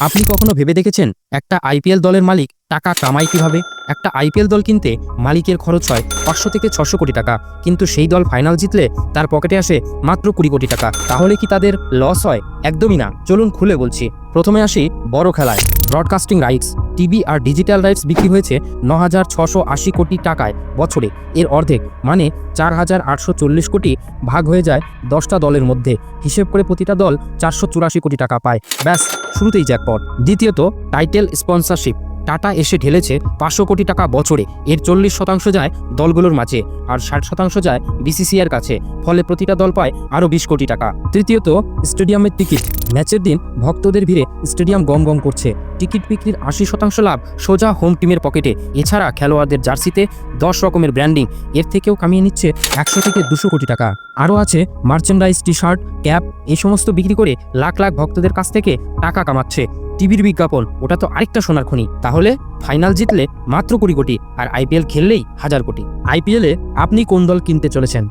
আপনি কখনো ভেবে দেখেছেন একটা আইপিএল দলের মালিক টাকা কামায় কিভাবে? একটা আইপিএল দল কিনতে মালিকের খরচ হয় 500 থেকে 600 কোটি টাকা, কিন্তু সেই দল ফাইনাল জিতলে তার পকেটে আসে মাত্র 20 কোটি টাকা। তাহলে কি তাদের লস হয়? একদমই না। চলুন খুলে বলছি। প্রথমে আসি বড় খেলায়। ব্রডকাস্টিং রাইটস, টিভি আর ডিজিটাল রাইটস বিক্রি হয়েছে 9,680 কোটি টাকায় বছরে। এর অর্ধেক মানে 4,840 কোটি ভাগ হয়ে যায় 10টা দলের মধ্যে। হিসেব করে প্রতিটা দল 484 কোটি টাকা পায়। ব্যাস, শুরুতেই জ্যাকপট। দ্বিতীয়ত, টাইটেল স্পন্সরশিপ। টাটা এসে ঢেলেছে 500 কোটি টাকা বছরে। এর 40% যায় দলগুলোর মাঝে আর 60% যায় বিসিসিআইয়ের কাছে। ফলে প্রতিটা দল পায় আরও 20 কোটি টাকা। তৃতীয়ত, স্টেডিয়ামের টিকিট। ম্যাচের দিন ভক্তদের ভিড়ে স্টেডিয়াম গম গম করছে। টিকিট বিক্রির 80% লাভ সোজা হোম টিমের পকেটে। এছাড়া খেলোয়াড়দের জার্সিতে 10 রকমের ব্র্যান্ডিং, এর থেকেও কামিয়ে নিচ্ছে 100 থেকে 200 কোটি টাকা। আরও আছে মার্চেন্ডাইজ, টি শার্ট, ক্যাপ, এই সমস্ত বিক্রি করে লাখ লাখ ভক্তদের কাছ থেকে টাকা কামাচ্ছে। টিভির বিজ্ঞাপন, ওটা তো আরেকটা সোনার খনি। তাহলে ফাইনাল জিতলে মাত্র 20 কোটি আর আইপিএল খেললেই 1000 কোটি। আইপিএলে আপনি কোন দল কিনতে চলেছেন?